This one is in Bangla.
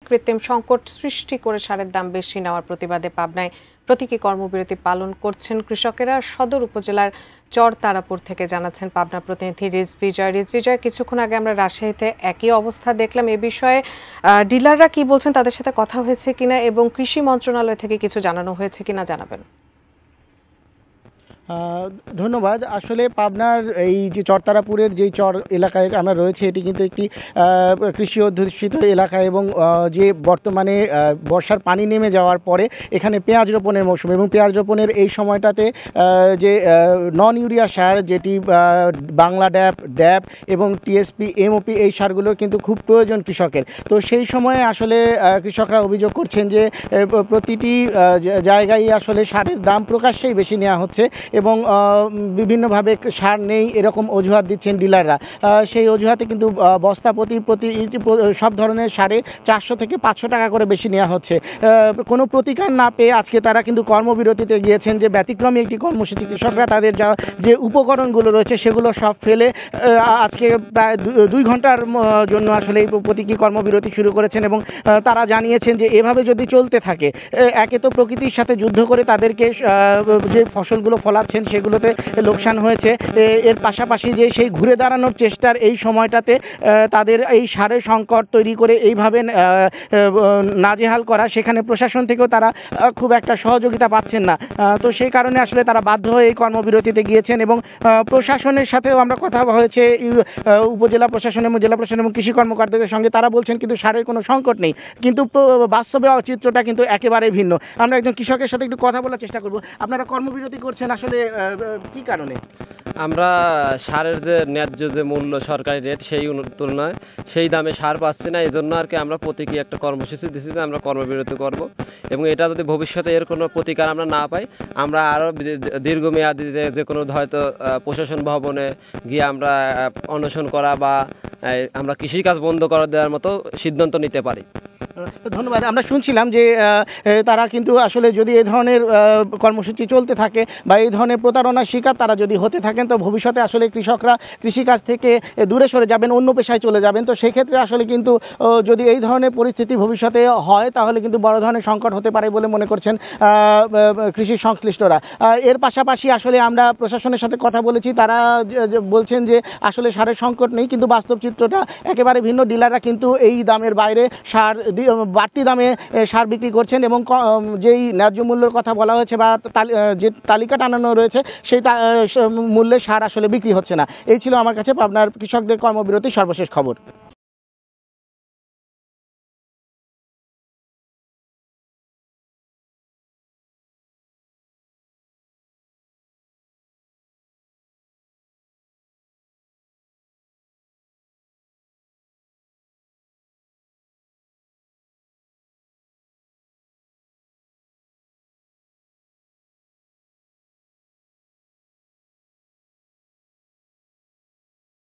কৃত্রিম সংকট সৃষ্টি করে সারের দাম বেশি নেওয়ার প্রতিবাদে পাবনায় প্রতীকী কর্মবিরতি পালন করছেন কৃষকেরা। সদর উপজেলার চর তারাপুর থেকে জানাচ্ছেন পাবনা প্রতিনিধি রিজভিজয়। কিছুক্ষণ আগে আমরা রাজশাহীতে একই অবস্থা দেখলাম। এ বিষয়ে ডিলাররা কি বলছেন, তাদের সাথে কথা হয়েছে কিনা এবং কৃষি মন্ত্রণালয় থেকে কিছু জানানো হয়েছে কিনা জানাবেন। ধন্যবাদ। আসলে পাবনার এই যে চরতারাপুরের যে চর এলাকায় আমরা রয়েছে, এটি কিন্তু একটি কৃষি অধ্যুষিত এলাকা এবং যে বর্তমানে বর্ষার পানি নেমে যাওয়ার পরে এখানে পেঁয়াজ রোপণের মৌসুম এবং পেঁয়াজ রোপণের এই সময়টাতে যে নন ইউরিয়া সার, যেটি বাংলা ড্যাপ এবং টিএসপি এমওপি, এই সারগুলো কিন্তু খুব প্রয়োজন কৃষকের। তো সেই সময়ে আসলে কৃষকরা অভিযোগ করছেন যে প্রতিটি জায়গায় আসলে সারের দাম প্রকাশ্যেই বেশি নেওয়া হচ্ছে এবং বিভিন্নভাবে সার নেই এরকম অজুহাত দিচ্ছেন ডিলাররা। সেই অজুহাতে কিন্তু বস্তা প্রতি সব ধরনের সারে 400 থেকে 500 টাকা করে বেশি নেওয়া হচ্ছে। কোনো প্রতিকার না পেয়ে আজকে তারা কিন্তু কর্মবিরতিতে গিয়েছেন। যে ব্যতিক্রমী একটি কর্মসূচি, কৃষকরা তাদের যে উপকরণগুলো রয়েছে সেগুলো সব ফেলে আজকে প্রায় 2 ঘন্টার জন্য আসলে এই প্রতীকী কর্মবিরতি শুরু করেছেন এবং তারা জানিয়েছেন যে এভাবে যদি চলতে থাকে, একে তো প্রকৃতির সাথে যুদ্ধ করে তাদেরকে যে ফসলগুলো ফলাচ্ছেন সেগুলোতে লোকসান হয়েছে, এর পাশাপাশি যে সেই ঘুরে দাঁড়ানোর চেষ্টার এই সময়টাতে তাদের এই সারের সংকট তৈরি করে এইভাবে নাজেহাল করা, সেখানে প্রশাসন থেকেও তারা খুব একটা সহযোগিতা পাচ্ছেন না। তো সেই কারণে আসলে তারা বাধ্য হয়ে এই কর্মবিরতিতে গিয়েছেন এবং প্রশাসনের সাথেও আমরা কথা হয়েছে, উপজেলা প্রশাসন এবং জেলা প্রশাসন এবং কৃষি কর্মকর্তাদের সঙ্গে। তারা বলছেন কিন্তু সারের কোনো সংকট নেই, কিন্তু বাস্তবে চিত্রটা কিন্তু একেবারে ভিন্ন। আমরা একজন কৃষকের সাথে একটু কথা বলার চেষ্টা করব। আপনারা কর্মবিরতি করছেন আসলে কি কারণে? আমরা সারের যে ন্যায্য যে মূল্য সরকারি রেট, সেই তুলনায় সেই দামে সার পাচ্ছি না। এই জন্য আর কি আমরা প্রতীকী একটা কর্মসূচি দিচ্ছি যে আমরা কর্মবিরতি করব এবং এটা যদি ভবিষ্যতে এর কোনো প্রতিকার আমরা না পাই, আমরা আরও দীর্ঘমেয়াদী যে কোনো হয়তো প্রশাসন ভবনে গিয়ে আমরা অনশন করা বা আমরা কৃষিকাজ বন্ধ করে দেওয়ার মতো সিদ্ধান্ত নিতে পারি। ধন্যবাদ। আমরা শুনছিলাম যে তারা কিন্তু আসলে যদি এই ধরনের কর্মসূচি চলতে থাকে বা এই ধরনের প্রতারণার শিকার তারা যদি হতে থাকেন, তো ভবিষ্যতে আসলে কৃষকরা কৃষিকাজ থেকে দূরে সরে যাবেন, অন্য পেশায় চলে যাবেন। তো সেই ক্ষেত্রে আসলে কিন্তু যদি এই ধরনের পরিস্থিতি ভবিষ্যতে হয়, তাহলে কিন্তু বড় ধরনের সংকট হতে পারে বলে মনে করছেন কৃষি সংশ্লিষ্টরা। এর পাশাপাশি আসলে আমরা প্রশাসনের সাথে কথা বলেছি, তারা বলছেন যে আসলে সারের সংকট নেই, কিন্তু বাস্তব চিত্রটা একেবারে ভিন্ন। ডিলাররা কিন্তু এই দামের বাইরে সার বাড়তি দামে সার বিক্রি করছেন এবং যেই ন্যায্য মূল্যের কথা বলা হয়েছে বা যে তালিকা টানানো রয়েছে সেই মূল্যে সার আসলে বিক্রি হচ্ছে না। এই ছিল আমার কাছে পাবনার কৃষকদের কর্মবিরতির সর্বশেষ খবর।